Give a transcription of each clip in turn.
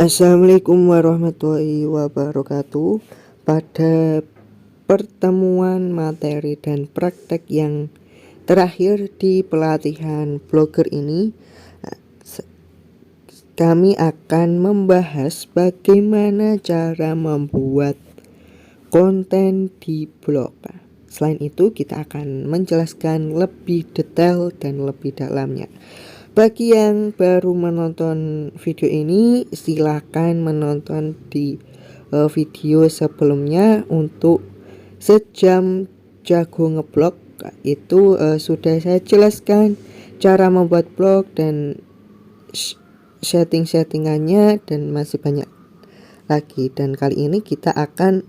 Assalamualaikum warahmatullahi wabarakatuh. Pada pertemuan materi dan praktek yang terakhir di pelatihan blogger ini, kami akan membahas bagaimana cara membuat konten di blog. Selain itu, kita akan menjelaskan lebih detail dan lebih dalamnya. Bagi yang baru menonton video ini, silakan menonton di video sebelumnya untuk sejam jago ngeblog. Itu sudah saya jelaskan cara membuat blog dan setting-settingannya dan masih banyak lagi. Dan kali ini kita akan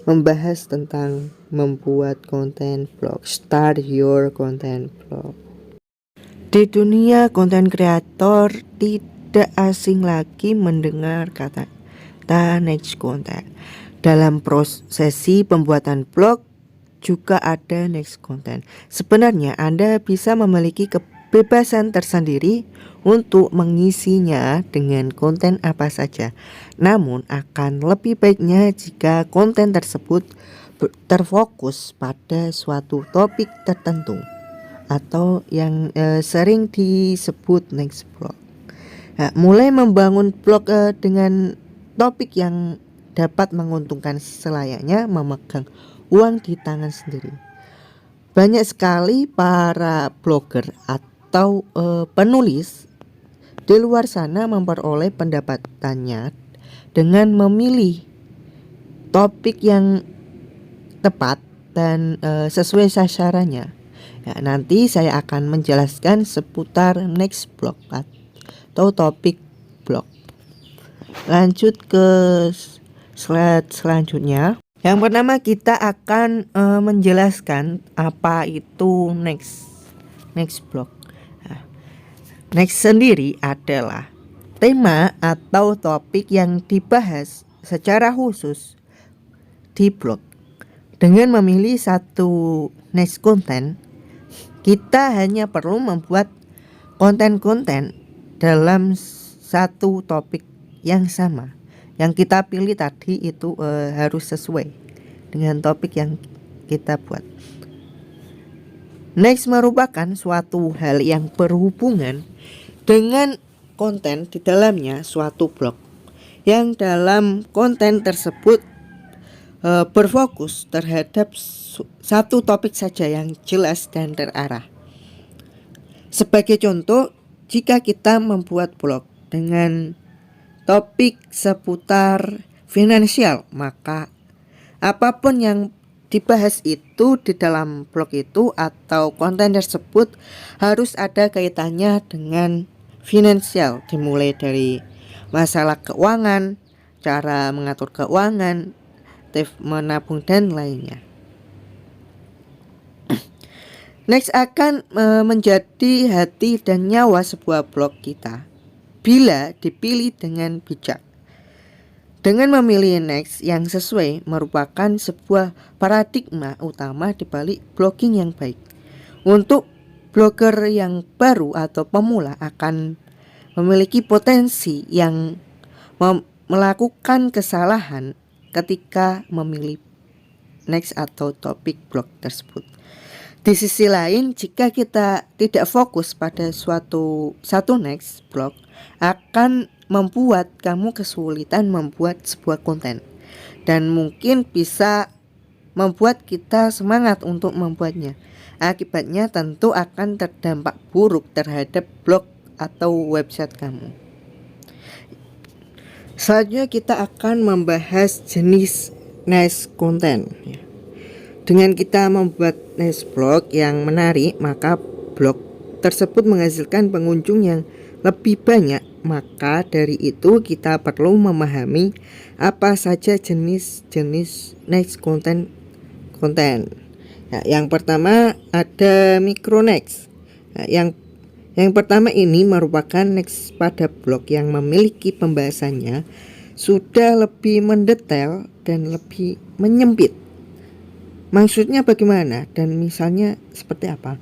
membahas tentang membuat konten blog. Start your content blog. Di dunia konten kreator tidak asing lagi mendengar kata next content. Dalam prosesi pembuatan blog juga ada next content. Sebenarnya Anda bisa memiliki kebebasan tersendiri untuk mengisinya dengan konten apa saja. Namun akan lebih baiknya jika konten tersebut terfokus pada suatu topik tertentu atau yang sering disebut next blog. Mulai membangun blog dengan topik yang dapat menguntungkan selayaknya memegang uang di tangan sendiri. Banyak sekali para blogger atau penulis di luar sana memperoleh pendapatannya dengan memilih topik yang tepat dan sesuai sasarannya. Nanti saya akan menjelaskan seputar next blog atau topik blog. Lanjut ke slide selanjutnya. Yang pertama kita akan menjelaskan apa itu next blog. Next sendiri adalah tema atau topik yang dibahas secara khusus di blog. Dengan memilih satu next content, kita hanya perlu membuat konten-konten dalam satu topik yang sama. Yang kita pilih tadi itu harus sesuai dengan topik yang kita buat. Next merupakan suatu hal yang berhubungan dengan konten di dalamnya suatu blog, yang dalam konten tersebut berfokus terhadap satu topik saja yang jelas dan terarah. Sebagai contoh, jika kita membuat blog dengan topik seputar finansial, maka apapun yang dibahas itu di dalam blog itu atau konten tersebut harus ada kaitannya dengan finansial, dimulai dari masalah keuangan, cara mengatur keuangan, menabung dan lainnya. Next akan menjadi hati dan nyawa sebuah blog kita bila dipilih dengan bijak. Dengan memilih next yang sesuai merupakan sebuah paradigma utama di balik blogging yang baik. Untuk blogger yang baru atau pemula akan memiliki potensi yang melakukan kesalahan ketika memilih next atau topik blog tersebut. Di sisi lain, jika kita tidak fokus pada satu next blog, akan membuat kamu kesulitan membuat sebuah konten dan mungkin bisa membuat kita semangat untuk membuatnya. Akibatnya tentu akan terdampak buruk terhadap blog atau website kamu. Selanjutnya kita akan membahas jenis next content. Dengan kita membuat next blog yang menarik, maka blog tersebut menghasilkan pengunjung yang lebih banyak. Maka dari itu kita perlu memahami apa saja jenis-jenis next content. Yang pertama ada micro next. Yang pertama ini merupakan next pada blog yang memiliki pembahasannya sudah lebih mendetail dan lebih menyempit. Maksudnya bagaimana dan misalnya seperti apa?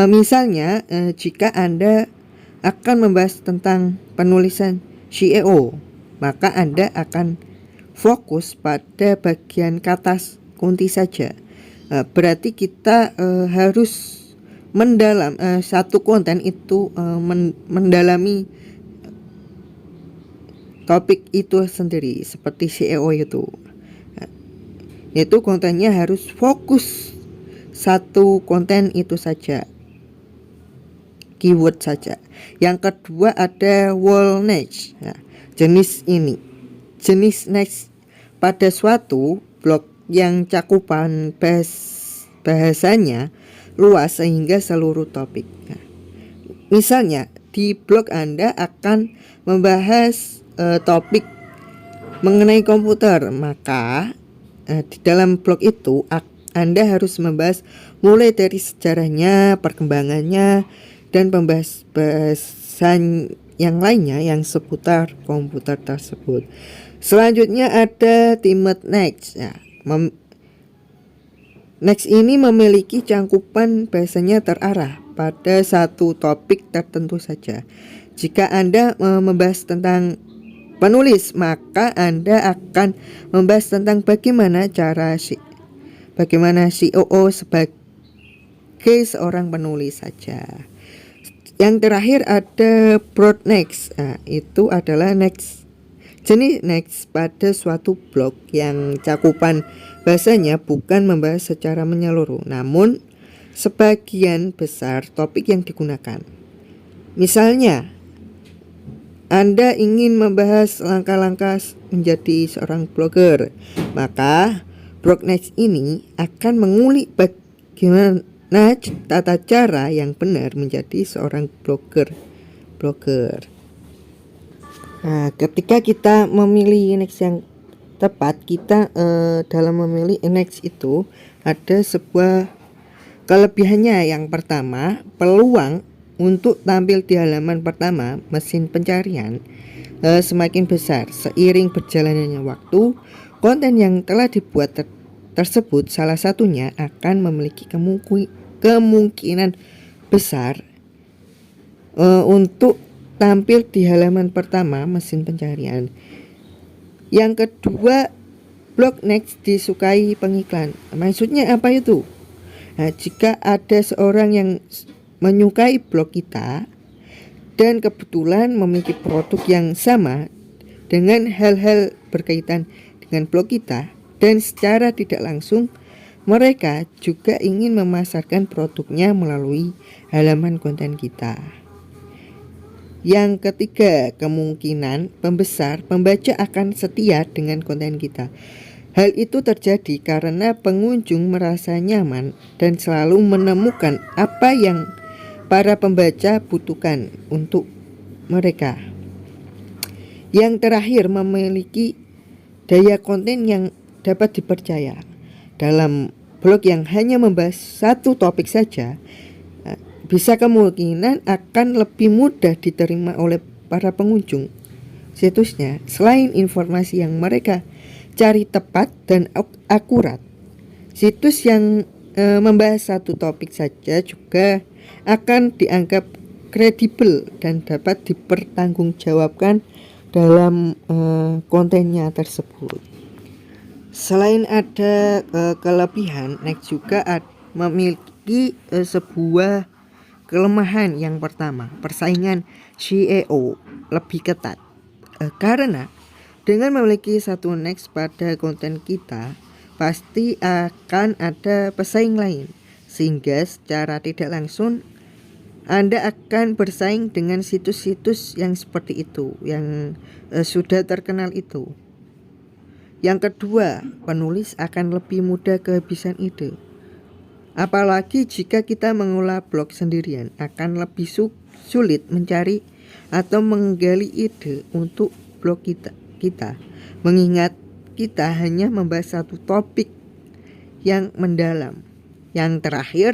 Misalnya jika Anda akan membahas tentang penulisan CEO, maka Anda akan fokus pada bagian kata kunci saja. Berarti kita harus mendalam satu konten itu mendalami topik itu sendiri, seperti SEO itu. Yaitu kontennya harus fokus satu konten itu saja, keyword saja. Yang kedua ada wall niche. Jenis niche pada suatu blog yang cakupan bahasanya luas sehingga seluruh topik. Misalnya di blog Anda akan membahas topik mengenai komputer, maka di dalam blog itu Anda harus membahas mulai dari sejarahnya, perkembangannya, dan pembahasan yang lainnya yang seputar komputer tersebut. Selanjutnya ada theme next. Next ini memiliki cangkupan bahasanya terarah pada satu topik tertentu saja. Jika Anda membahas tentang penulis, maka Anda akan membahas tentang bagaimana COO sebagai seorang penulis saja. Yang terakhir ada broad next. Itu adalah jenis next pada suatu blog yang cakupan bahasanya bukan membahas secara menyeluruh, namun sebagian besar topik yang digunakan. Misalnya, Anda ingin membahas langkah-langkah menjadi seorang blogger, maka blog next ini akan mengulik bagaimana tata cara yang benar menjadi seorang blogger. Nah, ketika kita memilih next yang tepat, kita dalam memilih next itu ada sebuah kelebihannya. Yang pertama, peluang untuk tampil di halaman pertama mesin pencarian semakin besar seiring berjalannya waktu. Konten yang telah dibuat tersebut salah satunya akan memiliki kemungkinan besar untuk tampil di halaman pertama mesin pencarian. Yang kedua, blog next disukai pengiklan. Maksudnya apa itu? Jika ada seorang yang menyukai blog kita dan kebetulan memiliki produk yang sama dengan hal-hal berkaitan dengan blog kita, dan secara tidak langsung mereka juga ingin memasarkan produknya melalui halaman konten kita. Yang ketiga, kemungkinan pembesar pembaca akan setia dengan konten kita. Hal itu terjadi karena pengunjung merasa nyaman dan selalu menemukan apa yang para pembaca butuhkan untuk mereka. Yang terakhir, memiliki daya konten yang dapat dipercaya. Dalam blog yang hanya membahas satu topik saja, bisa kemungkinan akan lebih mudah diterima oleh para pengunjung situsnya. Selain informasi yang mereka cari tepat dan akurat, situs yang membahas satu topik saja juga akan dianggap kredibel dan dapat dipertanggungjawabkan dalam kontennya tersebut. Selain ada kelebihan, next juga memiliki sebuah kelemahan. Yang pertama, persaingan SEO lebih ketat. Karena dengan memiliki satu next pada konten kita, pasti akan ada pesaing lain, sehingga secara tidak langsung Anda akan bersaing dengan situs-situs yang seperti itu, yang sudah terkenal itu. Yang kedua, penulis akan lebih mudah kehabisan ide. Apalagi jika kita mengolah blog sendirian, akan lebih sulit mencari atau menggali ide untuk blog kita. Mengingat kita hanya membahas satu topik yang mendalam. Yang terakhir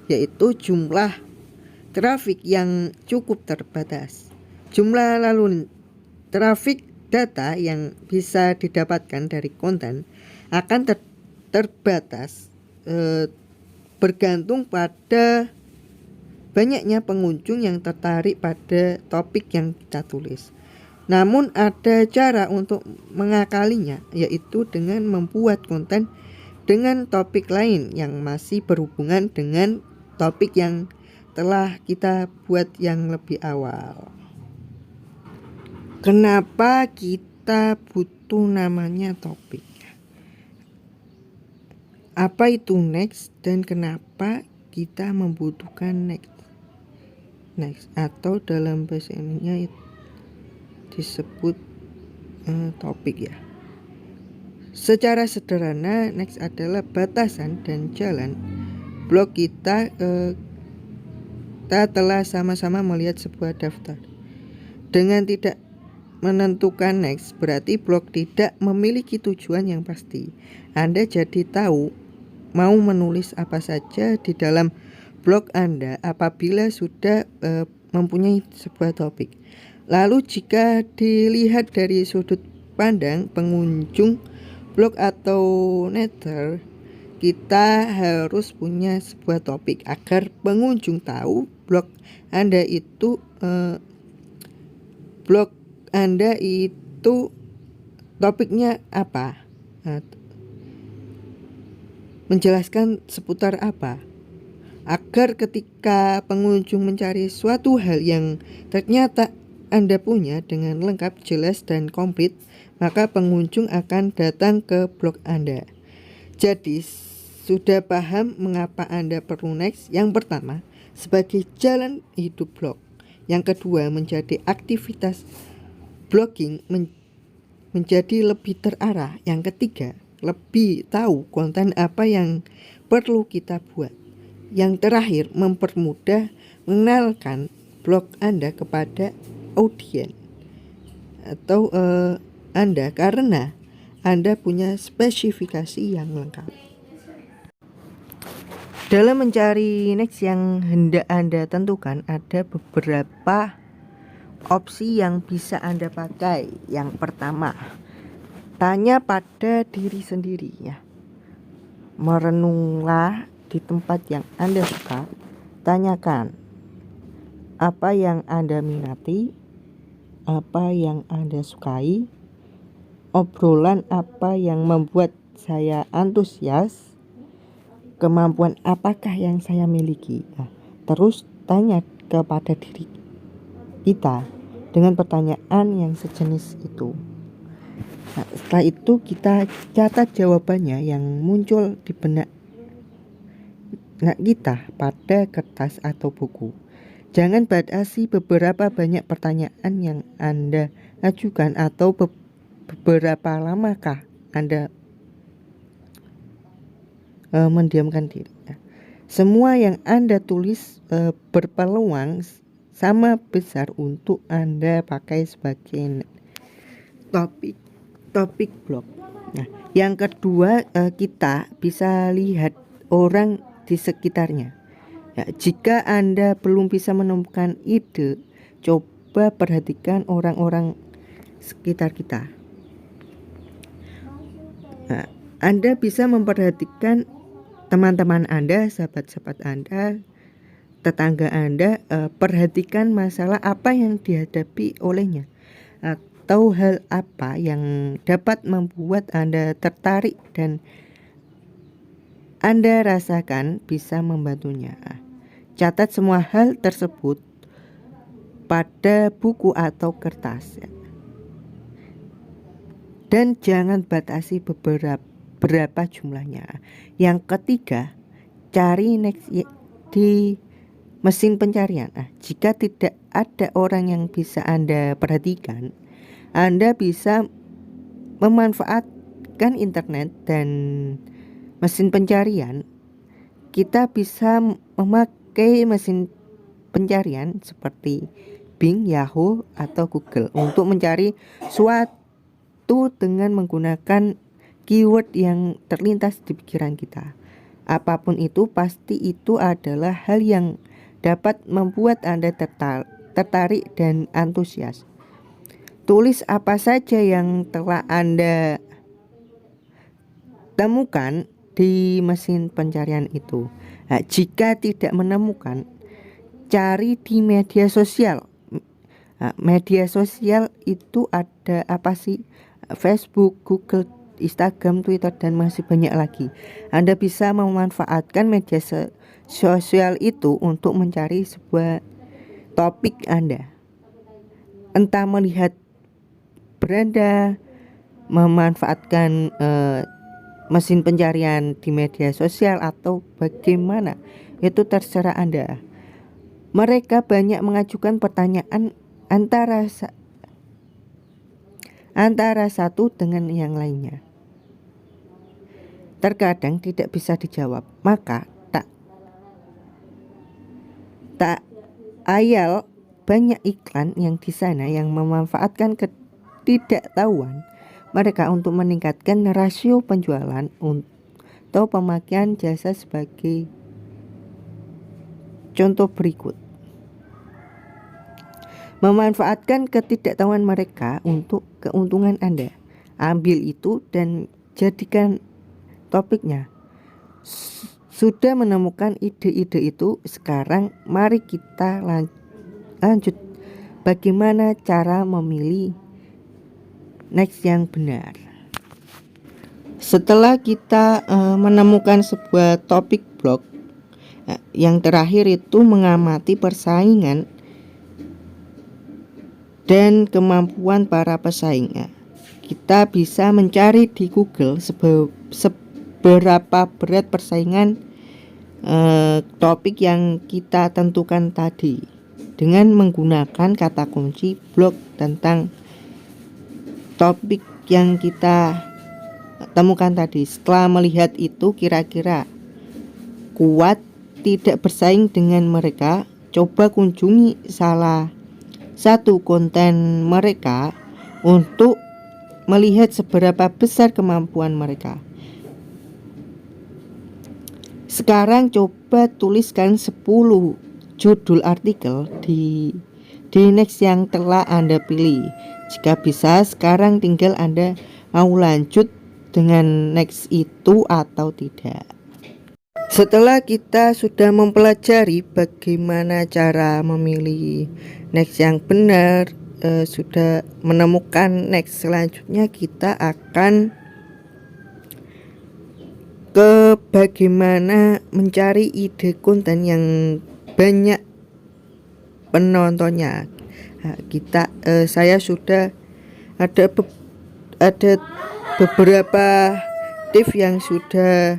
yaitu jumlah trafik yang cukup terbatas. Jumlah lalu trafik data yang bisa didapatkan dari konten akan terbatas bergantung pada banyaknya pengunjung yang tertarik pada topik yang kita tulis. Namun ada cara untuk mengakalinya, yaitu dengan membuat konten dengan topik lain yang masih berhubungan dengan topik yang telah kita buat yang lebih awal. Kenapa kita butuh namanya topik? Apa itu next dan kenapa kita membutuhkan next? Next atau dalam bahasa Indonesia disebut topik ya. Secara sederhana, next adalah batasan dan jalan blog kita. Kita telah sama-sama melihat sebuah daftar. Dengan tidak menentukan next, berarti blog tidak memiliki tujuan yang pasti. Anda jadi tahu mau menulis apa saja di dalam blog Anda apabila sudah mempunyai sebuah topik. Lalu jika dilihat dari sudut pandang pengunjung blog atau nether, kita harus punya sebuah topik agar pengunjung tahu blog Anda itu topiknya apa, menjelaskan seputar apa, agar ketika pengunjung mencari suatu hal yang ternyata Anda punya dengan lengkap, jelas, dan komplit, maka pengunjung akan datang ke blog Anda. Jadi, sudah paham mengapa Anda perlu next? Yang pertama, sebagai jalan hidup blog. Yang kedua, menjadi aktivitas blogging menjadi lebih terarah. Yang ketiga, lebih tahu konten apa yang perlu kita buat. Yang terakhir, mempermudah mengenalkan blog Anda kepada audiens atau Anda, karena Anda punya spesifikasi yang lengkap. Dalam mencari next yang hendak Anda tentukan, ada beberapa opsi yang bisa Anda pakai. Yang pertama, tanya pada diri sendiri ya. Merenunglah di tempat yang Anda suka. Tanyakan apa yang Anda minati, apa yang Anda sukai, obrolan apa yang membuat saya antusias, kemampuan apakah yang saya miliki. Terus tanya kepada diri kita dengan pertanyaan yang sejenis itu. Setelah itu kita catat jawabannya yang muncul di benak kita pada kertas atau buku. Jangan batasi beberapa banyak pertanyaan yang Anda ajukan atau beberapa lamakah Anda mendiamkan diri. Semua yang Anda tulis berpeluang sama besar untuk Anda pakai sebagai topik blog. Nah, yang kedua, kita bisa lihat orang di sekitarnya. Ya, jika Anda belum bisa menemukan ide, coba perhatikan orang-orang sekitar kita. Nah, Anda bisa memperhatikan teman-teman Anda, sahabat-sahabat Anda, tetangga Anda. Perhatikan masalah apa yang dihadapi olehnya, atau hal apa yang dapat membuat Anda tertarik dan Anda rasakan bisa membantunya. Catat semua hal tersebut pada buku atau kertas ya. Dan jangan batasi berapa jumlahnya. Yang ketiga, cari next di mesin pencarian. Jika tidak ada orang yang bisa Anda perhatikan, Anda bisa memanfaatkan internet dan mesin pencarian. Kita bisa memakai mesin pencarian seperti Bing, Yahoo, atau Google untuk mencari suatu dengan menggunakan keyword yang terlintas di pikiran kita. Apapun itu, pasti itu adalah hal yang dapat membuat Anda tertarik dan antusias. Tulis apa saja yang telah Anda temukan di mesin pencarian itu. Jika tidak menemukan, cari di media sosial. Nah, media sosial itu ada apa sih? Facebook, Google, Instagram, Twitter, dan masih banyak lagi. Anda bisa memanfaatkan media sosial itu untuk mencari sebuah topik Anda. Entah melihat beranda, memanfaatkan mesin pencarian di media sosial atau bagaimana, itu terserah Anda. Mereka banyak mengajukan pertanyaan antara satu dengan yang lainnya. Terkadang tidak bisa dijawab, maka tak ayal banyak iklan yang di sana yang memanfaatkan ketidaktahuan mereka untuk meningkatkan rasio penjualan atau pemakaian jasa sebagai contoh berikut. Memanfaatkan ketidaktahuan mereka untuk keuntungan Anda. Ambil itu dan jadikan topiknya. Sudah menemukan ide-ide itu, sekarang mari kita lanjut. Bagaimana cara memilih next yang benar? Setelah kita menemukan sebuah topik blog, yang terakhir itu mengamati persaingan dan kemampuan para pesaing. Kita bisa mencari di Google seberapa berat persaingan topik yang kita tentukan tadi dengan menggunakan kata kunci blog tentang topik yang kita temukan tadi. Setelah melihat itu kira-kira kuat tidak bersaing dengan mereka, coba kunjungi salah satu konten mereka untuk melihat seberapa besar kemampuan mereka. Sekarang coba tuliskan 10 judul artikel di next yang telah Anda pilih. Jika bisa, sekarang tinggal Anda mau lanjut dengan next itu atau tidak. Setelah kita sudah mempelajari bagaimana cara memilih next yang benar, sudah menemukan next, selanjutnya kita akan ke bagaimana mencari ide konten yang banyak penontonnya. Saya sudah ada beberapa tips yang sudah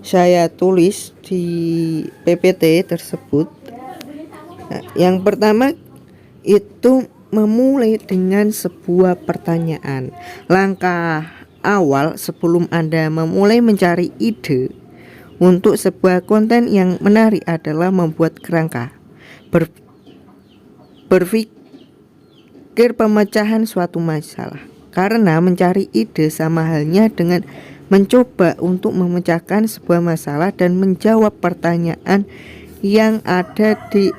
saya tulis di PPT tersebut. Yang pertama itu memulai dengan sebuah pertanyaan. Langkah awal sebelum Anda memulai mencari ide untuk sebuah konten yang menarik adalah membuat kerangka. Berpikir pemecahan suatu masalah. Karena mencari ide sama halnya dengan mencoba untuk memecahkan sebuah masalah dan menjawab pertanyaan yang ada di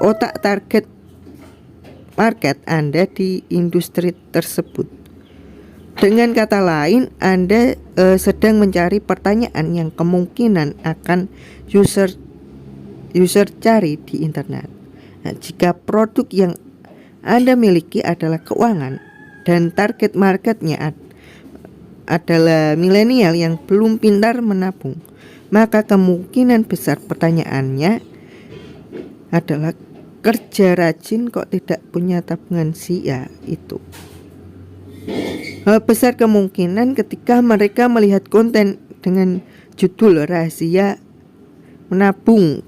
otak target market Anda di industri tersebut. Dengan kata lain, Anda sedang mencari pertanyaan yang kemungkinan akan user cari di internet. Nah, jika produk yang Anda miliki adalah keuangan dan target marketnya adalah milenial yang belum pintar menabung, maka kemungkinan besar pertanyaannya adalah kerja rajin kok tidak punya tabungan sih, ya itu. Besar kemungkinan ketika mereka melihat konten dengan judul rahasia menabung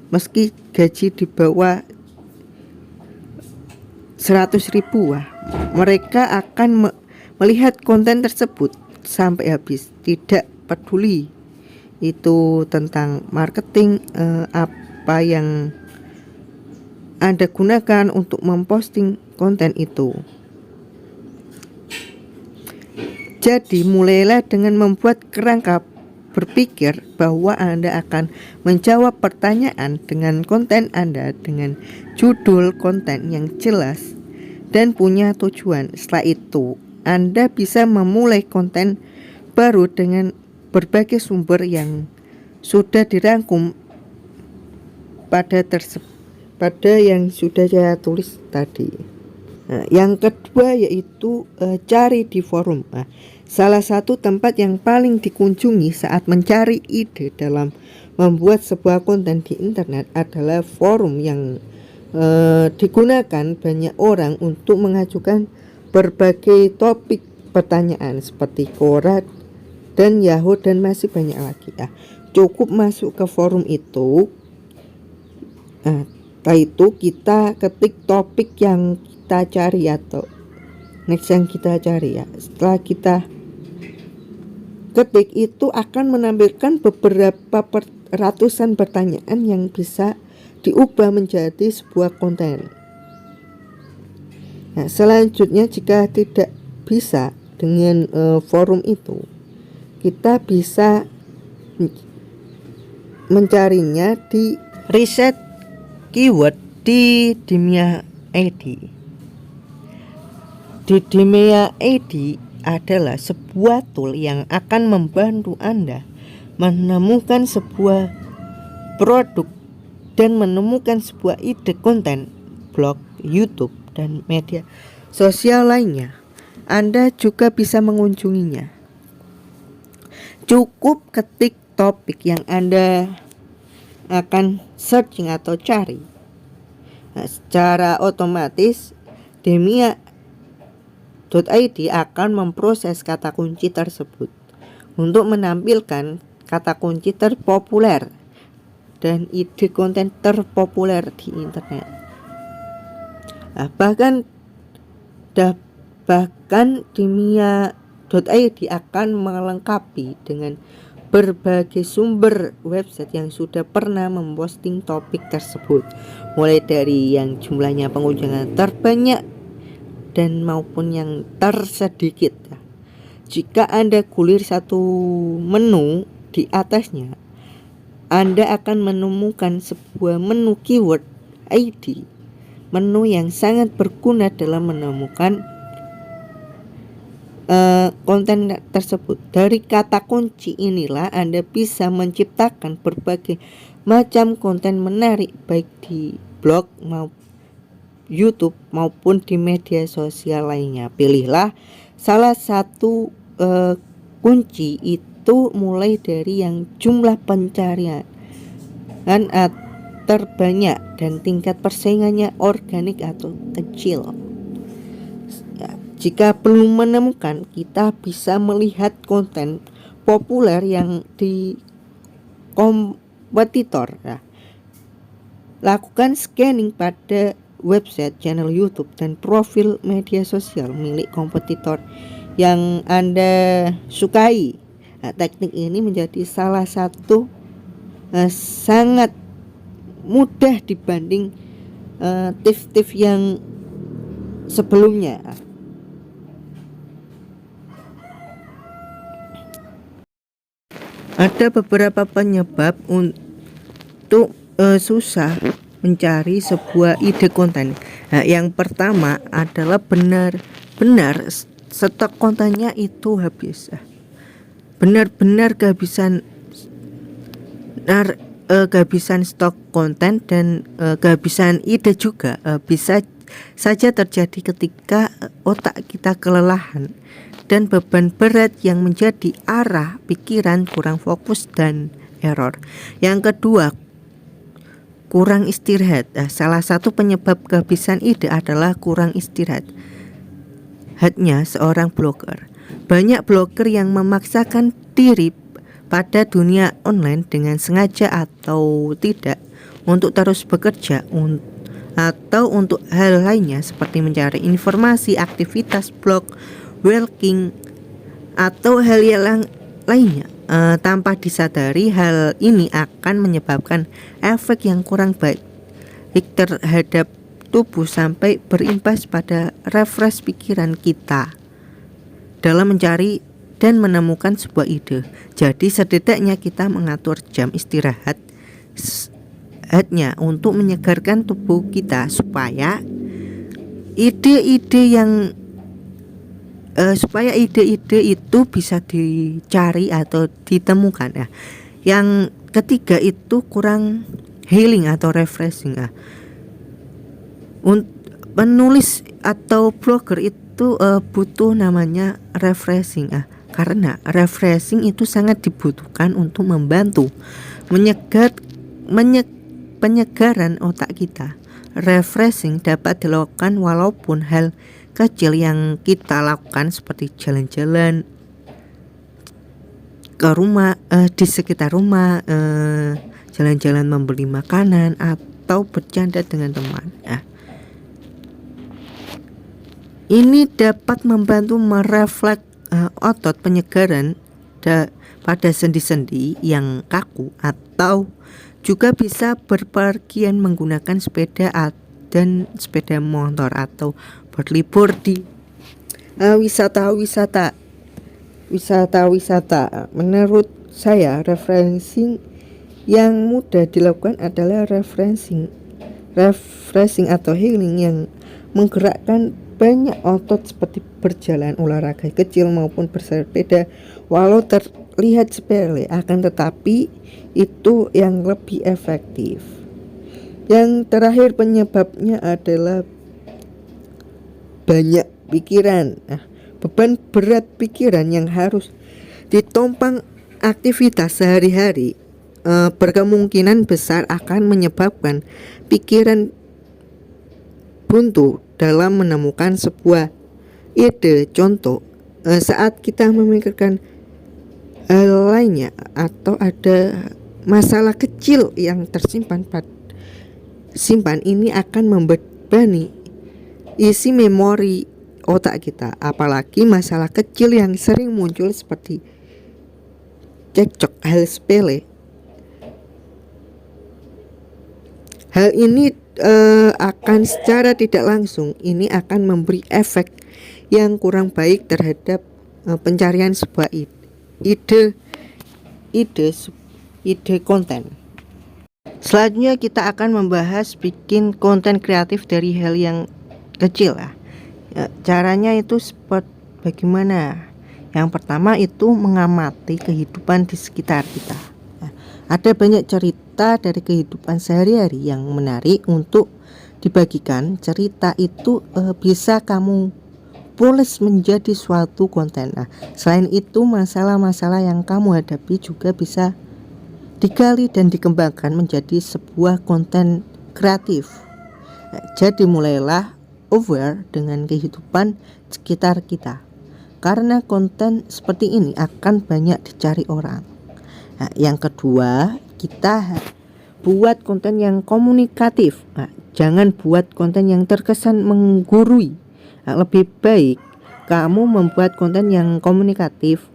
meski gaji di bawah 100.000, mereka akan melihat konten tersebut sampai habis, tidak peduli itu tentang marketing apa yang Anda gunakan untuk memposting konten itu. Jadi mulailah dengan membuat kerangka berpikir bahwa Anda akan menjawab pertanyaan dengan konten Anda dengan judul konten yang jelas dan punya tujuan. Setelah itu Anda bisa memulai konten baru dengan berbagai sumber yang sudah dirangkum pada pada yang sudah saya tulis tadi. Nah, yang kedua yaitu cari di forum. Nah, salah satu tempat yang paling dikunjungi saat mencari ide dalam membuat sebuah konten di internet adalah forum yang digunakan banyak orang untuk mengajukan berbagai topik pertanyaan seperti Quora dan Yahoo dan masih banyak lagi. Nah, cukup masuk ke forum itu. Nah, setelah itu kita ketik topik yang kita cari atau next yang kita cari ya. Setelah kita ketik itu akan menampilkan beberapa ratusan pertanyaan yang bisa diubah menjadi sebuah konten. Nah, selanjutnya jika tidak bisa dengan forum itu, kita bisa mencarinya di riset keyword di Dimia ID. Di Dimia ID adalah sebuah tool yang akan membantu Anda menemukan sebuah produk dan menemukan sebuah ide konten blog, YouTube, dan media sosial lainnya. Anda juga bisa mengunjunginya. Cukup ketik topik yang Anda akan searching atau cari. Nah, secara otomatis Dimia.id akan memproses kata kunci tersebut untuk menampilkan kata kunci terpopuler dan ide konten terpopuler di internet. Nah, bahkan Dimia.id akan melengkapi dengan berbagai sumber website yang sudah pernah memposting topik tersebut, mulai dari yang jumlahnya pengunjungnya terbanyak dan maupun yang tersedikit. Jika Anda gulir satu menu di atasnya, Anda akan menemukan sebuah menu keyword ID, menu yang sangat berguna dalam menemukan konten tersebut. Dari kata kunci inilah Anda bisa menciptakan berbagai macam konten menarik baik di blog maupun YouTube maupun di media sosial lainnya. Pilihlah salah satu kunci itu mulai dari yang jumlah pencarian terbanyak dan tingkat persaingannya organik atau kecil. Jika belum menemukan, kita bisa melihat konten populer yang di kompetitor. Nah, lakukan scanning pada website, channel YouTube, dan profil media sosial milik kompetitor yang Anda sukai. Nah, teknik ini menjadi salah satu sangat mudah dibanding tips-tips yang sebelumnya. Ada beberapa penyebab untuk susah mencari sebuah ide konten. Nah, yang pertama adalah benar-benar stok kontennya itu habis. Benar-benar kehabisan stok konten dan kehabisan ide juga bisa saja terjadi ketika otak kita kelelahan dan beban berat yang menjadi arah pikiran kurang fokus dan error. Yang kedua, kurang istirahat. Salah satu penyebab kehabisan ide adalah kurang istirahat. Hatnya seorang blogger. Banyak blogger yang memaksakan diri pada dunia online dengan sengaja atau tidak untuk terus bekerja atau untuk hal lainnya seperti mencari informasi, aktivitas blog, walking, atau hal yang lainnya. Tanpa disadari, hal ini akan menyebabkan efek yang kurang baik terhadap tubuh sampai berimbas pada refresh pikiran kita dalam mencari dan menemukan sebuah ide. Jadi setidaknya kita mengatur jam istirahatnya untuk menyegarkan tubuh kita supaya ide-ide itu bisa dicari atau ditemukan ya. Yang ketiga itu kurang healing atau refreshing. Penulis atau blogger itu butuh namanya refreshing, karena refreshing itu sangat dibutuhkan untuk membantu penyegaran otak kita. Refreshing dapat dilakukan walaupun hal kecil yang kita lakukan seperti jalan-jalan ke rumah, di sekitar rumah, jalan-jalan membeli makanan atau bercanda dengan teman. Ini dapat membantu merefleks otot penyegaran pada sendi-sendi yang kaku, atau juga bisa berpergian menggunakan sepeda dan sepeda motor, atau berlibur di wisata. Menurut saya, refreshing yang mudah dilakukan adalah refreshing atau healing yang menggerakkan banyak otot seperti berjalan, olahraga kecil maupun bersepeda. Walau terlihat sepele, akan tetapi itu yang lebih efektif. Yang terakhir penyebabnya adalah banyak pikiran. Beban berat pikiran yang harus ditompang aktivitas sehari-hari berkemungkinan besar akan menyebabkan pikiran buntu dalam menemukan sebuah ide. Contoh, saat kita memikirkan hal lainnya atau ada masalah kecil yang tersimpan ini akan membebani isi memori otak kita. Apalagi masalah kecil yang sering muncul seperti cekcok hal sepele. Hal ini akan secara tidak langsung ini akan memberi efek yang kurang baik terhadap pencarian sebuah ide konten. Selanjutnya kita akan membahas bikin konten kreatif dari hal yang kecil. Caranya itu seperti bagaimana? Yang pertama itu mengamati kehidupan di sekitar kita. Ada banyak cerita dari kehidupan sehari-hari yang menarik untuk dibagikan. Cerita itu bisa kamu tulis menjadi suatu konten. Selain itu, masalah-masalah yang kamu hadapi juga bisa digali dan dikembangkan menjadi sebuah konten kreatif. Jadi mulailah aware dengan kehidupan sekitar kita, karena konten seperti ini akan banyak dicari orang. Yang kedua, kita buat konten yang komunikatif. Jangan buat konten yang terkesan menggurui. Lebih baik kamu membuat konten yang komunikatif.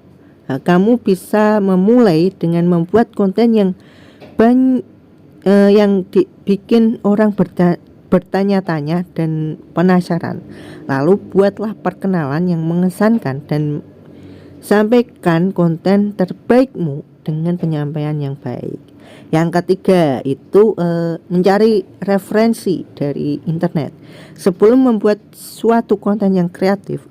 Kamu bisa memulai dengan membuat konten yang dibikin orang bertanya-tanya dan penasaran. Lalu buatlah perkenalan yang mengesankan dan sampaikan konten terbaikmu dengan penyampaian yang baik. Yang ketiga itu mencari referensi dari internet. Sebelum membuat suatu konten yang kreatif,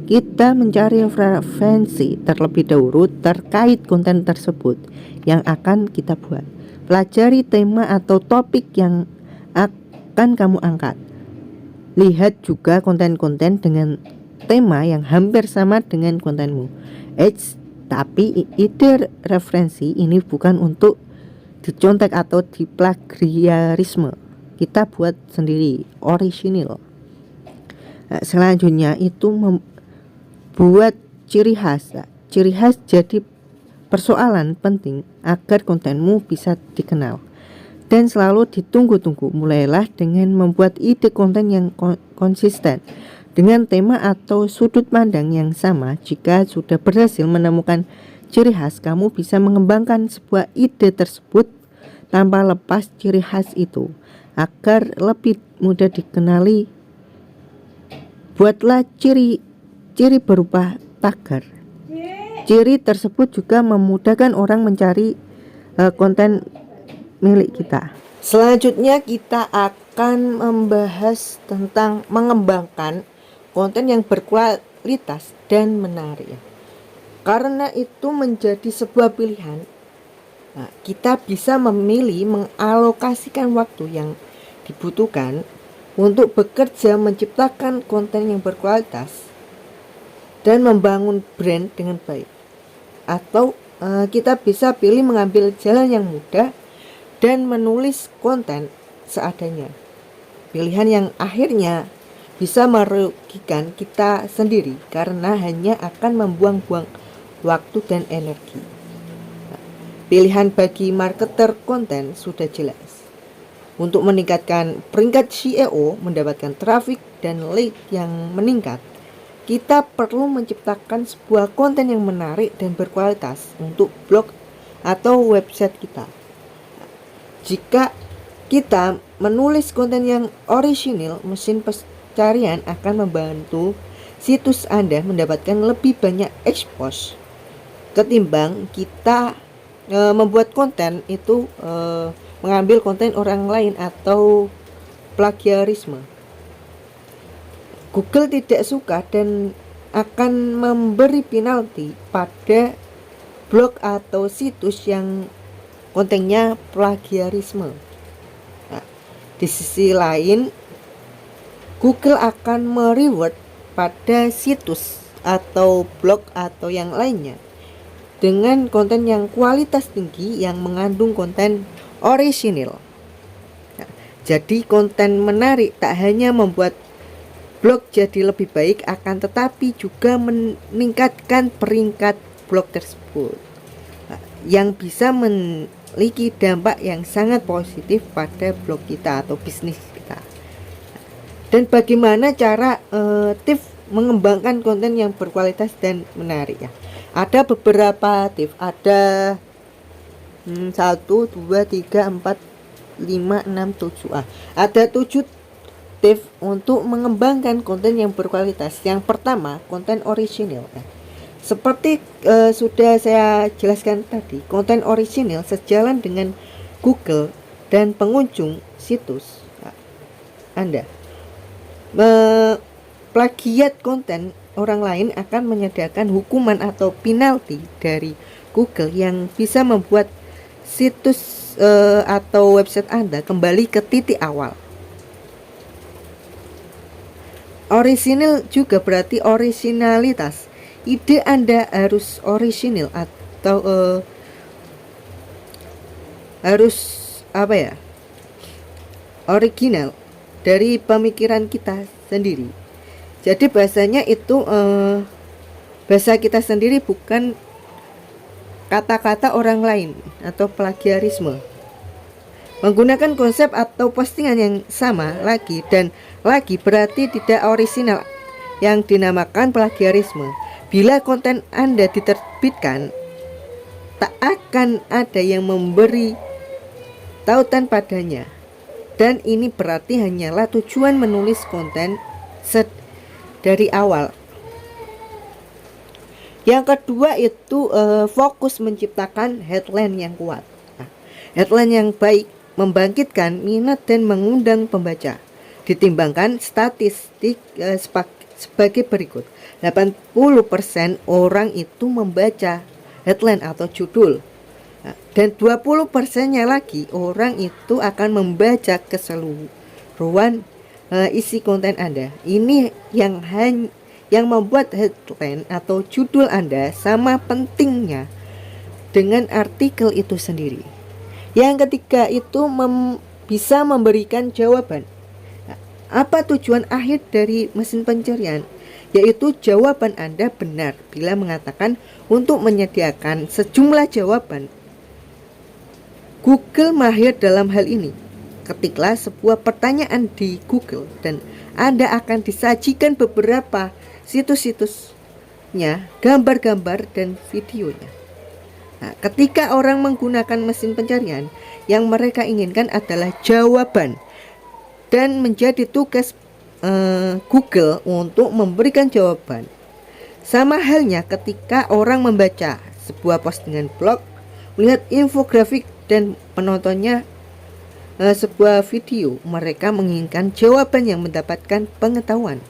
kita mencari referensi terlebih dahulu terkait konten tersebut yang akan kita buat. Pelajari tema atau topik yang akan kamu angkat. Lihat juga konten-konten dengan tema yang hampir sama dengan kontenmu. Tapi ide referensi ini bukan untuk dicontek atau diplagiarisme. Kita buat sendiri, orisinil. Selanjutnya itu membuat ciri khas. Ciri khas jadi persoalan penting agar kontenmu bisa dikenal dan selalu ditunggu-tunggu. Mulailah dengan membuat ide konten yang konsisten dengan tema atau sudut pandang yang sama. Jika sudah berhasil menemukan ciri khas, kamu bisa mengembangkan sebuah ide tersebut tanpa lepas ciri khas itu agar lebih mudah dikenali. Buatlah ciri berupa tagar. Ciri tersebut juga memudahkan orang mencari konten milik kita. Selanjutnya kita akan membahas tentang mengembangkan konten yang berkualitas dan menarik. Karena itu menjadi sebuah pilihan Nah, kita bisa memilih mengalokasikan waktu yang dibutuhkan untuk bekerja menciptakan konten yang berkualitas dan membangun brand dengan baik. Atau kita bisa pilih mengambil jalan yang mudah dan menulis konten seadanya. Pilihan yang akhirnya bisa merugikan kita sendiri karena hanya akan membuang-buang waktu dan energi. Pilihan bagi marketer konten sudah jelas. Untuk meningkatkan peringkat SEO, mendapatkan traffic dan lead yang meningkat, kita perlu menciptakan sebuah konten yang menarik dan berkualitas untuk blog atau website kita. Jika kita menulis konten yang orisinil, mesin pencarian akan membantu situs Anda mendapatkan lebih banyak expose ketimbang kita membuat konten itu mengambil konten orang lain atau plagiarisme. Google tidak suka dan akan memberi penalti pada blog atau situs yang kontennya plagiarisme. Nah, di sisi lain, Google akan mereward pada situs atau blog atau yang lainnya dengan konten yang kualitas tinggi yang mengandung konten orisinil. Nah, jadi konten menarik tak hanya membuat blog jadi lebih baik, akan tetapi juga meningkatkan peringkat blog tersebut, yang bisa memiliki dampak yang sangat positif pada blog kita atau bisnis kita. Dan bagaimana cara tips mengembangkan konten yang berkualitas dan menarik ya? Ada beberapa tips, ada 1, 2, 3, 4, 5, 6, 7. Ada 7 tips untuk mengembangkan konten yang berkualitas. Yang pertama, konten orisinil. Seperti sudah saya jelaskan tadi, konten orisinil sejalan dengan Google dan pengunjung situs Anda. Plagiat konten orang lain akan menyediakan hukuman atau penalti dari Google yang bisa membuat situs atau website Anda kembali ke titik awal. Orisinil juga berarti orisinalitas. Ide Anda harus orisinil atau harus original dari pemikiran kita sendiri. Jadi bahasanya itu bahasa kita sendiri, bukan kata-kata orang lain atau plagiarisme. Menggunakan konsep atau postingan yang sama lagi dan lagi berarti tidak orisinal, yang dinamakan plagiarisme. Bila konten Anda diterbitkan, tak akan ada yang memberi tautan padanya. Dan ini berarti hanyalah tujuan menulis konten dari awal. Yang kedua itu fokus menciptakan headline yang kuat. Nah, headline yang baik membangkitkan minat dan mengundang pembaca. Ditimbangkan statistik sebagai berikut. 80% orang itu membaca headline atau judul. Dan 20%-nya lagi orang itu akan membaca keseluruhan isi konten Anda. Ini yang membuat headline atau judul Anda sama pentingnya dengan artikel itu sendiri. Yang ketiga itu bisa memberikan jawaban. Apa tujuan akhir dari mesin pencarian? Yaitu jawaban Anda benar bila mengatakan untuk menyediakan sejumlah jawaban. Google mahir dalam hal ini. Ketiklah sebuah pertanyaan di Google dan Anda akan disajikan beberapa situs-situsnya, gambar-gambar dan videonya. Nah, ketika orang menggunakan mesin pencarian, yang mereka inginkan adalah jawaban, dan menjadi tugas Google untuk memberikan jawaban. Sama halnya ketika orang membaca sebuah postingan blog, melihat infografik dan penontonnya sebuah video, mereka menginginkan jawaban yang mendapatkan pengetahuan.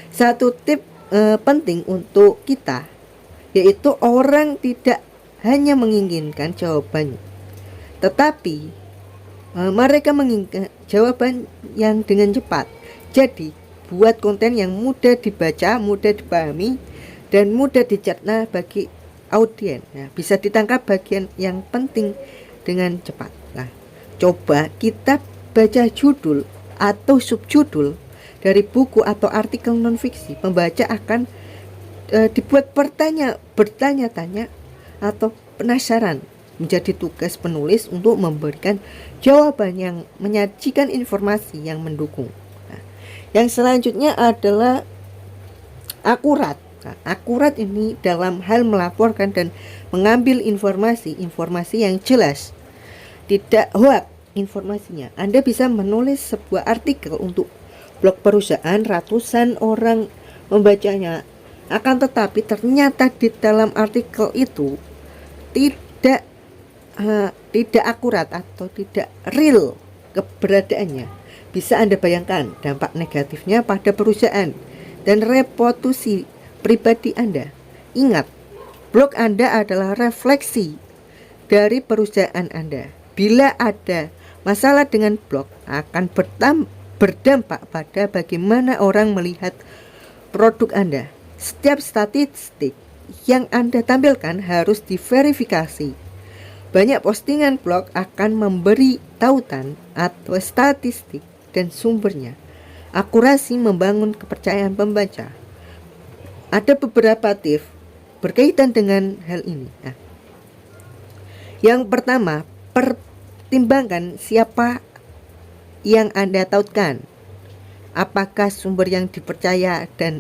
Satu tips penting untuk kita, yaitu orang tidak hanya menginginkan jawaban, tetapi mereka menginginkan jawaban yang dengan cepat. Jadi buat konten yang mudah dibaca, mudah dipahami, dan mudah dicerna bagi audiens. Nah, bisa ditangkap bagian yang penting dengan cepat. Nah, coba kita baca judul atau subjudul dari buku atau artikel non-fiksi. Pembaca akan dibuat bertanya-tanya atau penasaran. Menjadi tugas penulis untuk memberikan jawaban yang menyajikan informasi yang mendukung. Nah, yang selanjutnya adalah akurat. Nah, akurat ini dalam hal melaporkan dan mengambil informasi yang jelas, tidak hoax informasinya. Anda bisa menulis sebuah artikel untuk blog perusahaan, ratusan orang membacanya, akan tetapi ternyata di dalam artikel itu tidak akurat atau tidak real keberadaannya. Bisa Anda bayangkan dampak negatifnya pada perusahaan dan reputasi pribadi Anda. Ingat, blog Anda adalah refleksi dari perusahaan Anda. Bila ada masalah dengan blog, akan berdampak pada bagaimana orang melihat produk Anda. Setiap statistik yang Anda tampilkan harus diverifikasi. Banyak postingan blog akan memberi tautan atau statistik dan sumbernya. Akurasi membangun kepercayaan pembaca. Ada beberapa tips berkaitan dengan hal ini. Nah, yang pertama, pertimbangkan siapa yang Anda tautkan. Apakah sumber yang dipercaya dan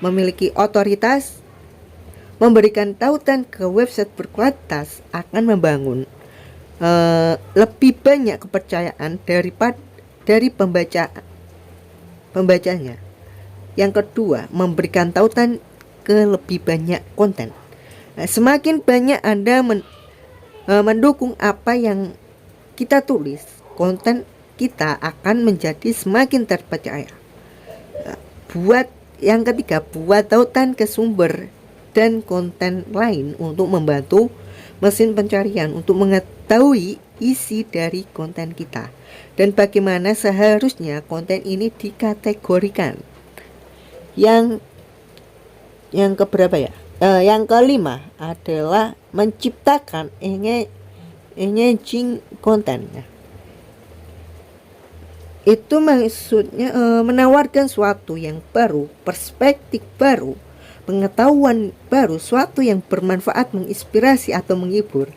memiliki otoritas? Memberikan tautan ke website berkualitas akan membangun lebih banyak kepercayaan dari pembacanya. Yang kedua, memberikan tautan ke lebih banyak konten. Nah, semakin banyak Anda mendukung apa yang kita tulis, konten kita akan menjadi semakin terpercaya. Yang ketiga, buat tautan ke sumber dan konten lain untuk membantu mesin pencarian untuk mengetahui isi dari konten kita dan bagaimana seharusnya konten ini dikategorikan. Yang keberapa ya? Yang kelima adalah menciptakan engaging konten. Itu maksudnya menawarkan sesuatu yang baru, perspektif baru, pengetahuan baru, suatu yang bermanfaat, menginspirasi atau menghibur.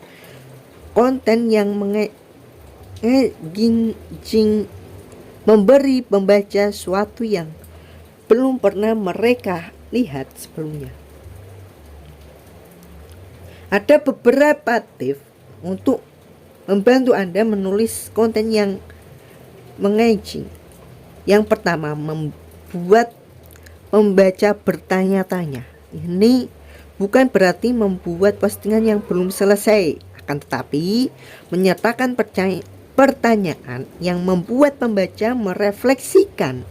Konten yang memberi pembaca suatu yang belum pernah mereka lihat sebelumnya. Ada beberapa tips untuk membantu Anda menulis konten yang mengaging. Yang pertama, membuat membaca bertanya-tanya. Ini bukan berarti membuat postingan yang belum selesai, akan tetapi menyertakan pertanyaan yang membuat pembaca merefleksikan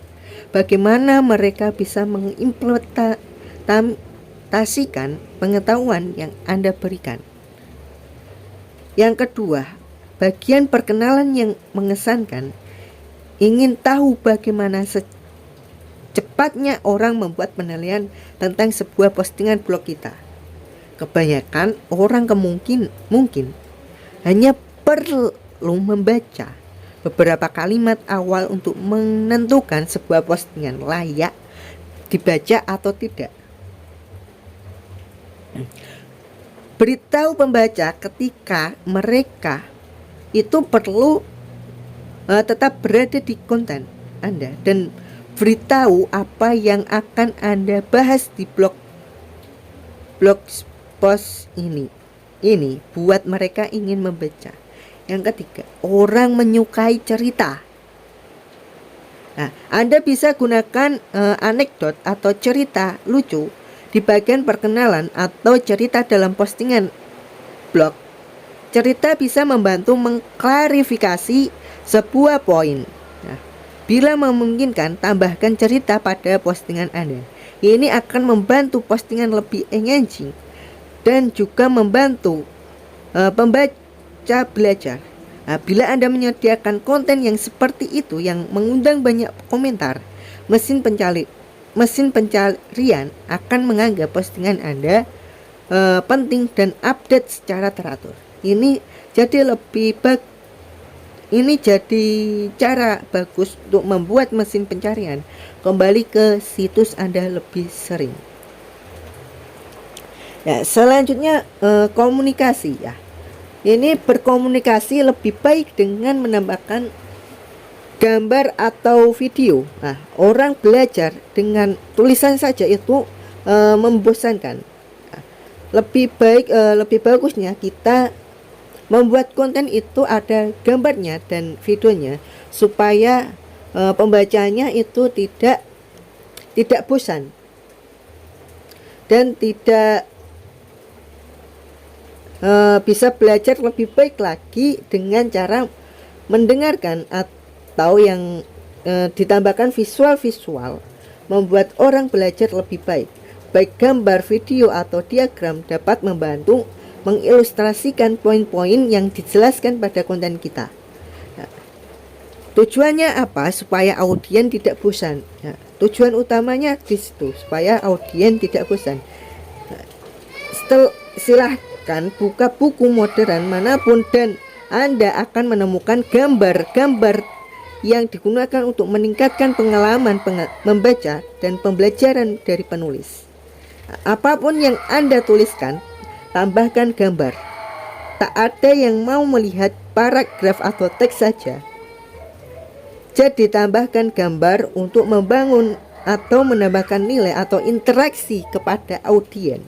bagaimana mereka bisa mengimplementasikan pengetahuan yang Anda berikan. Yang kedua, bagian perkenalan yang mengesankan. Ingin tahu bagaimana cepatnya orang membuat penilaian tentang sebuah postingan blog kita. Kebanyakan orang mungkin hanya perlu membaca beberapa kalimat awal untuk menentukan sebuah postingan layak dibaca atau tidak. Beritahu pembaca ketika mereka itu perlu tetap berada di konten Anda dan beritahu apa yang akan Anda bahas di blog post ini buat mereka ingin membaca. Yang ketiga, orang menyukai cerita. Nah, Anda bisa gunakan anekdot atau cerita lucu di bagian perkenalan atau cerita dalam postingan blog. Cerita bisa membantu mengklarifikasi sebuah poin. Bila memungkinkan, tambahkan cerita pada postingan Anda. Ini akan membantu postingan lebih engaging dan juga membantu pembaca belajar. Nah, bila Anda menyediakan konten yang seperti itu yang mengundang banyak komentar, mesin pencarian akan menganggap postingan Anda penting dan update secara teratur. Ini jadi cara bagus untuk membuat mesin pencarian kembali ke situs Anda lebih sering. Ya, selanjutnya komunikasi ya. Ini berkomunikasi lebih baik dengan menambahkan gambar atau video. Nah, orang belajar dengan tulisan saja itu membosankan. Nah, lebih bagusnya kita membuat konten itu ada gambarnya dan videonya supaya pembacanya itu tidak bosan dan tidak bisa belajar lebih baik lagi dengan cara mendengarkan atau yang ditambahkan visual membuat orang belajar lebih baik. Baik gambar, video atau diagram dapat membantu mengilustrasikan poin-poin yang dijelaskan pada konten kita. Nah, tujuannya apa? Supaya audiens tidak bosan. Nah, tujuan utamanya di situ supaya audiens tidak bosan. Nah, silahkan buka buku modern manapun dan Anda akan menemukan gambar-gambar yang digunakan untuk meningkatkan pengalaman membaca dan pembelajaran dari penulis. Apapun yang Anda tuliskan, tambahkan gambar. Tak ada yang mau melihat paragraf atau teks saja. Jadi tambahkan gambar untuk membangun atau menambahkan nilai atau interaksi kepada audiens.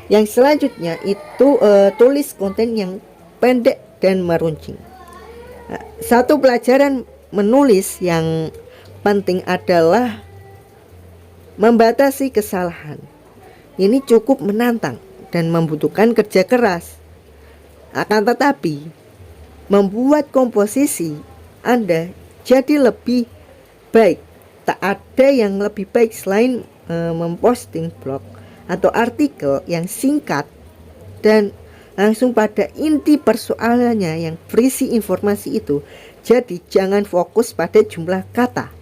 Yang selanjutnya itu tulis konten yang pendek dan meruncing. Nah, satu pelajaran menulis yang penting adalah membatasi kesalahan. Ini cukup menantang dan membutuhkan kerja keras. Akan tetapi, membuat komposisi Anda jadi lebih baik. Tak ada yang lebih baik selain memposting blog atau artikel yang singkat dan langsung pada inti persoalannya yang berisi informasi itu. Jadi jangan fokus pada jumlah kata.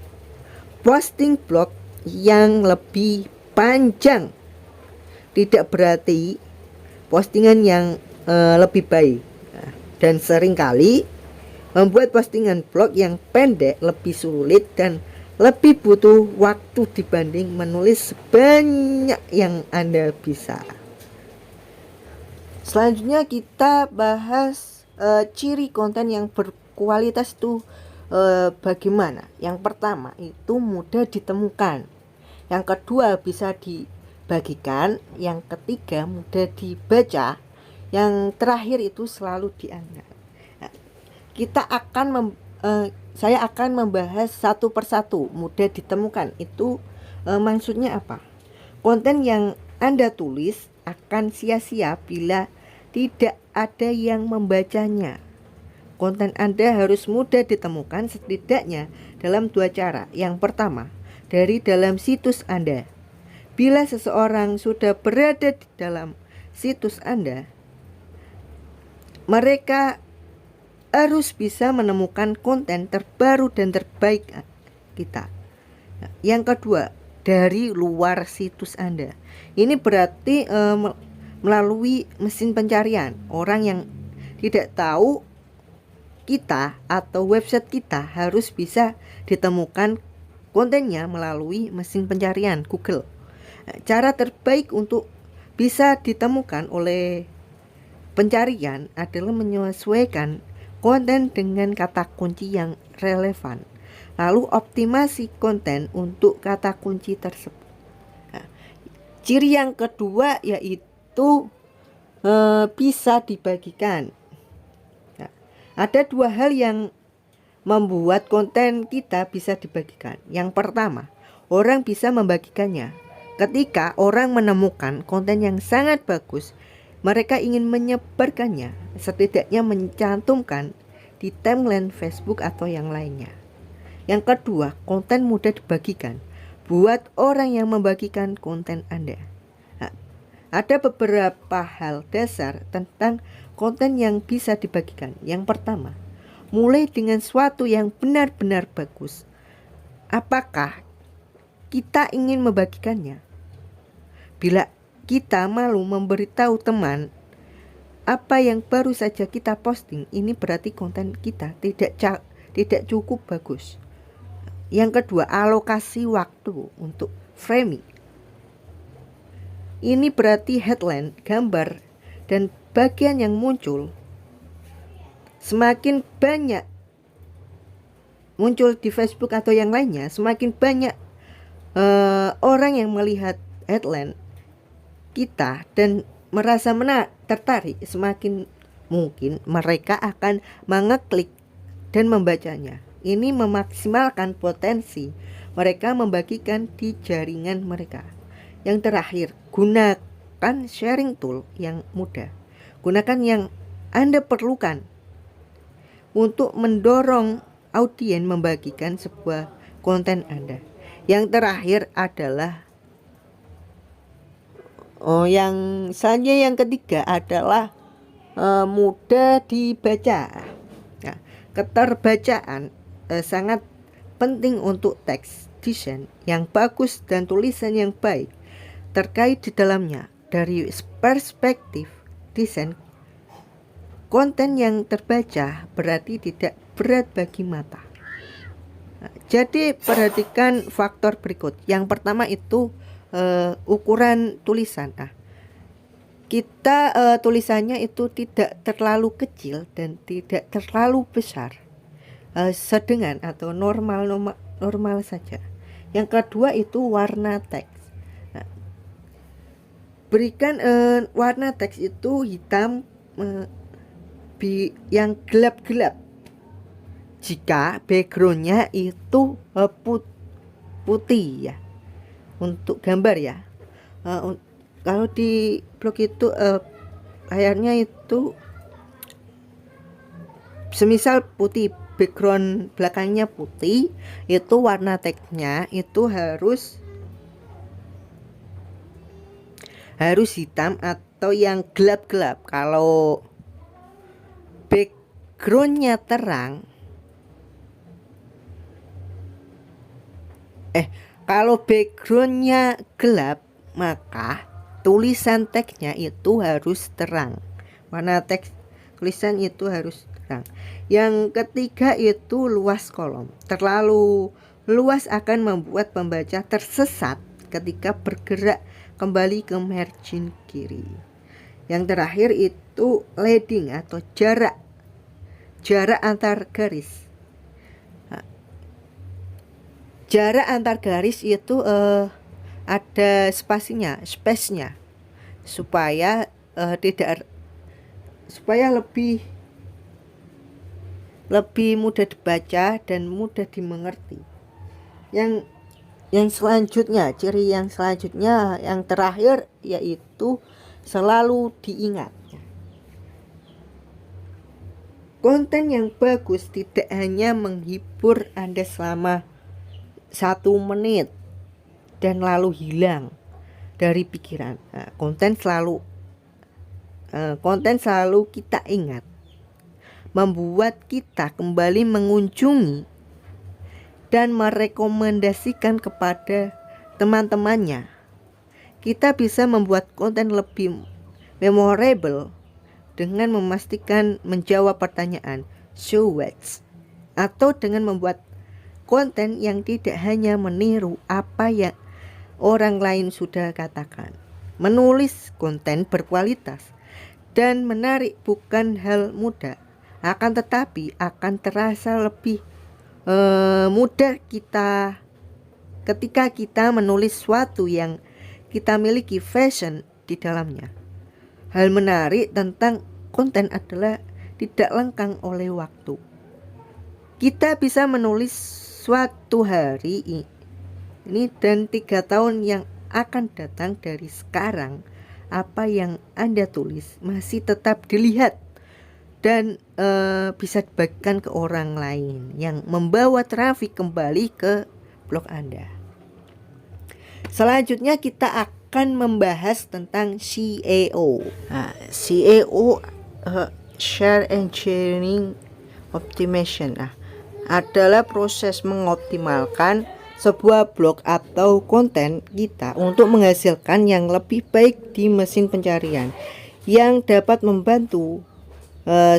Posting blog yang lebih panjang tidak berarti postingan yang lebih baik. Nah, dan seringkali membuat postingan blog yang pendek lebih sulit dan lebih butuh waktu dibanding menulis sebanyak yang Anda bisa. Selanjutnya kita bahas ciri konten yang berkualitas itu bagaimana. Yang pertama itu mudah ditemukan. Yang kedua bisa dibagikan. Yang ketiga mudah dibaca. Yang terakhir itu selalu dianggap. Nah, saya akan membahas satu persatu. Mudah ditemukan itu maksudnya apa? Konten yang Anda tulis akan sia-sia bila tidak ada yang membacanya. Konten Anda harus mudah ditemukan setidaknya dalam dua cara. Yang pertama, dari dalam situs Anda. Bila seseorang sudah berada di dalam situs Anda, mereka harus bisa menemukan konten terbaru dan terbaik kita. Yang kedua, dari luar situs Anda. Ini berarti melalui mesin pencarian. Orang yang tidak tahu kita atau website kita harus bisa ditemukan kontennya melalui mesin pencarian Google. Cara terbaik untuk bisa ditemukan oleh pencarian adalah menyesuaikan konten dengan kata kunci yang relevan, lalu optimasi konten untuk kata kunci tersebut. Nah, ciri yang kedua yaitu bisa dibagikan. Nah, ada dua hal yang membuat konten kita bisa dibagikan. Yang pertama, orang bisa membagikannya. Ketika orang menemukan konten yang sangat bagus, mereka ingin menyebarkannya, setidaknya mencantumkan di timeline Facebook atau yang lainnya. Yang kedua, konten mudah dibagikan. Buat orang yang membagikan konten Anda. Nah, Ada beberapa hal dasar tentang konten yang bisa dibagikan. Yang pertama, mulai dengan sesuatu yang benar-benar bagus. Apakah kita ingin membagikannya? Bila kita malu memberitahu teman apa yang baru saja kita posting, ini berarti konten kita tidak cukup bagus. Yang kedua, alokasi waktu untuk framing. Ini berarti headline, gambar, dan bagian yang muncul semakin banyak muncul di Facebook atau yang lainnya, semakin banyak orang yang melihat headline kita dan merasa tertarik, semakin mungkin mereka akan mengeklik dan membacanya. Ini memaksimalkan potensi mereka membagikan di jaringan mereka. Yang terakhir, gunakan sharing tool yang mudah. Gunakan yang Anda perlukan untuk mendorong audiens membagikan sebuah konten Anda. Yang terakhir adalah yang ketiga adalah mudah dibaca. Nah, keterbacaan sangat penting untuk teks desain yang bagus dan tulisan yang baik terkait di dalamnya. Dari perspektif desain, konten yang terbaca berarti tidak berat bagi mata. Nah, jadi perhatikan faktor berikut. Yang pertama itu ukuran tulisan. Kita tulisannya itu tidak terlalu kecil dan tidak terlalu besar, sedang atau normal saja. Yang kedua itu warna teks. Berikan warna teks itu hitam yang gelap-gelap jika backgroundnya itu putih ya, untuk gambar ya. Kalau di blog itu layarnya itu semisal putih, background belakangnya putih, itu warna teksnya itu harus hitam atau yang gelap-gelap. Kalau backgroundnya terang, kalau backgroundnya gelap, maka tulisan teksnya itu harus terang. Warna teks tulisan itu harus terang. Yang ketiga itu luas kolom. Terlalu luas akan membuat pembaca tersesat ketika bergerak kembali ke margin kiri. Yang terakhir itu leading atau jarak antar garis. Jarak antar garis itu ada spasinya, space-nya, supaya lebih mudah dibaca dan mudah dimengerti. Yang selanjutnya, ciri yang selanjutnya, yang terakhir, yaitu selalu diingat. Konten yang bagus tidak hanya menghibur Anda selama 1 menit dan lalu hilang dari pikiran. Konten selalu kita ingat, membuat kita kembali mengunjungi dan merekomendasikan kepada teman-temannya. Kita bisa membuat konten lebih memorable dengan memastikan menjawab pertanyaan so what, atau dengan membuat konten yang tidak hanya meniru apa yang orang lain sudah katakan. Menulis konten berkualitas dan menarik bukan hal mudah, akan tetapi akan terasa lebih mudah ketika kita menulis sesuatu yang kita miliki fashion di dalamnya. Hal menarik tentang konten adalah tidak lekang oleh waktu. Kita bisa menulis suatu hari ini dan 3 tahun yang akan datang dari sekarang, apa yang Anda tulis masih tetap dilihat dan bisa dibagikan ke orang lain yang membawa trafik kembali ke blog Anda. Selanjutnya kita akan akan membahas tentang SEO. SEO Search Engine Optimization adalah proses mengoptimalkan sebuah blog atau konten kita untuk menghasilkan yang lebih baik di mesin pencarian, yang dapat membantu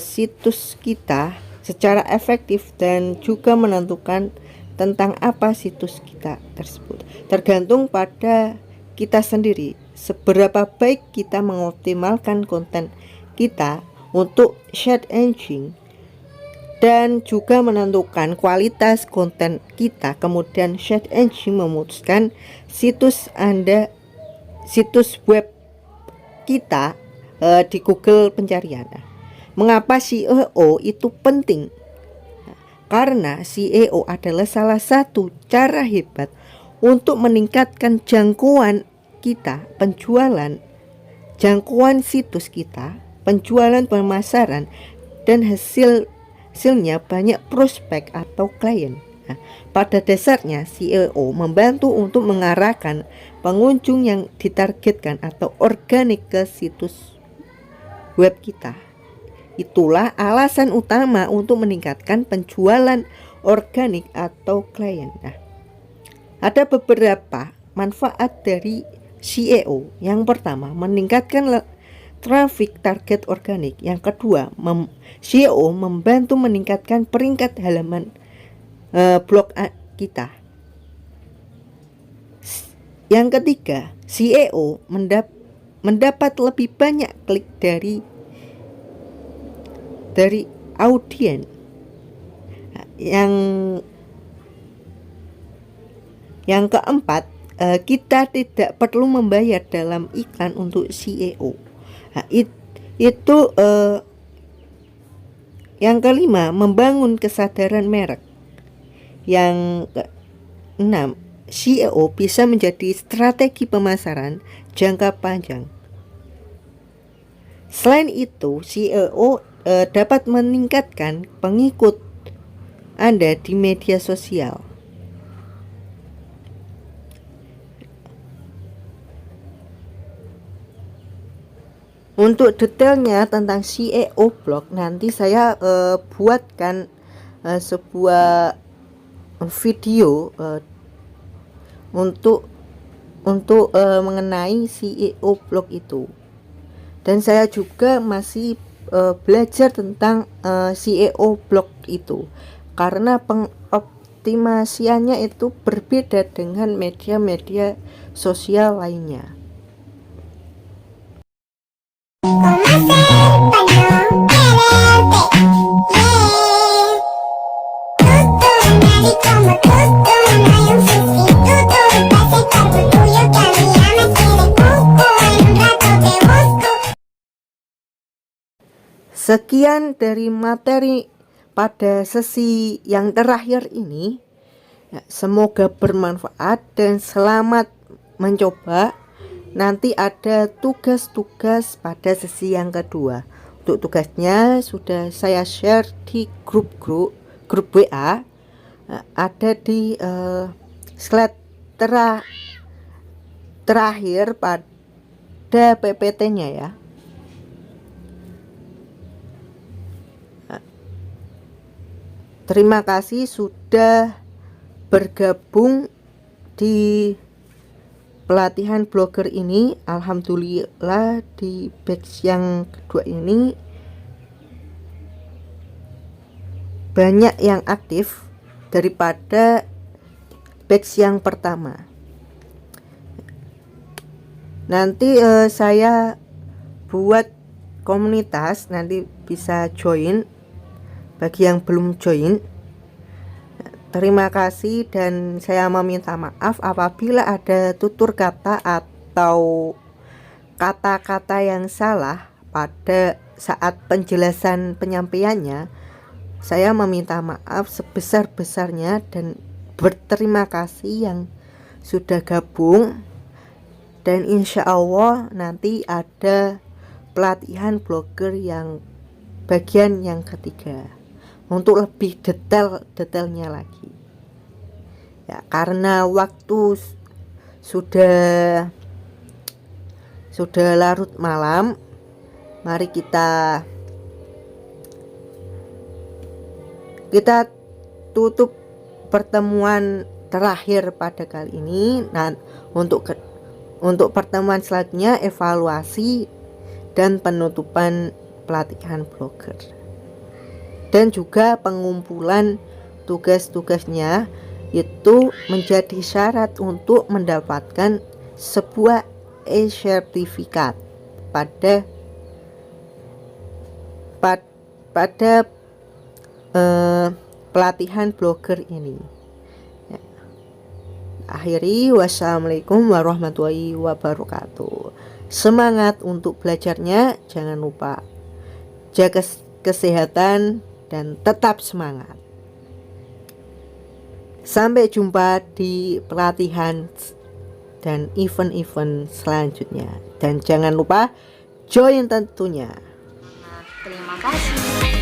situs kita secara efektif dan juga menentukan tentang apa situs kita tersebut. Tergantung pada kita sendiri seberapa baik kita mengoptimalkan konten kita untuk search engine dan juga menentukan kualitas konten kita. Kemudian search engine memutuskan situs web kita di Google pencarian. Mengapa SEO itu penting? Karena SEO adalah salah satu cara hebat untuk meningkatkan jangkauan kita, jangkauan situs kita, penjualan, pemasaran, dan hasilnya banyak prospek atau klien. Pada dasarnya SEO membantu untuk mengarahkan pengunjung yang ditargetkan atau organik ke situs web kita. Itulah alasan utama untuk meningkatkan penjualan organik atau klien. Ada beberapa manfaat dari SEO. Yang pertama, meningkatkan traffic target organik. Yang kedua, SEO membantu meningkatkan peringkat halaman blog kita. Yang ketiga, SEO mendapat lebih banyak klik dari audiens. Yang keempat, kita tidak perlu membayar dalam iklan untuk SEO. Yang kelima, membangun kesadaran merek. Yang keenam, SEO bisa menjadi strategi pemasaran jangka panjang. Selain itu, SEO dapat meningkatkan pengikut Anda di media sosial. Untuk detailnya tentang SEO blog, nanti saya buatkan sebuah video untuk mengenai SEO blog itu. Dan saya juga masih belajar tentang SEO blog itu, karena pengoptimasiannya itu berbeda dengan media-media sosial lainnya. Sekian dari materi pada sesi yang terakhir ini. Semoga bermanfaat dan selamat mencoba. Nanti ada tugas-tugas pada sesi yang kedua. Untuk tugasnya sudah saya share di grup WA. Ada di slide terakhir pada PPT-nya ya. Terima kasih sudah bergabung di pelatihan blogger ini. Alhamdulillah di batch yang kedua ini banyak yang aktif daripada batch yang pertama. Nanti saya buat komunitas, nanti bisa join. Bagi yang belum join, terima kasih dan saya meminta maaf apabila ada tutur kata atau kata-kata yang salah pada saat penjelasan penyampaiannya. Saya meminta maaf sebesar-besarnya dan berterima kasih yang sudah gabung. Dan insya Allah nanti ada pelatihan blogger yang bagian yang ketiga untuk lebih detailnya lagi ya, karena waktu sudah sudah larut malam. Mari kita tutup pertemuan terakhir pada kali ini. Nah, untuk pertemuan selanjutnya evaluasi dan penutupan pelatihan blogger dan juga pengumpulan tugas-tugasnya itu menjadi syarat untuk mendapatkan sebuah e-sertifikat pada pelatihan blogger ini. Ya. Akhiri, wassalamualaikum warahmatullahi wabarakatuh. Semangat untuk belajarnya, jangan lupa jaga kesehatan dan tetap semangat. Sampai jumpa di pelatihan dan event-event selanjutnya. Dan jangan lupa join tentunya. Terima kasih.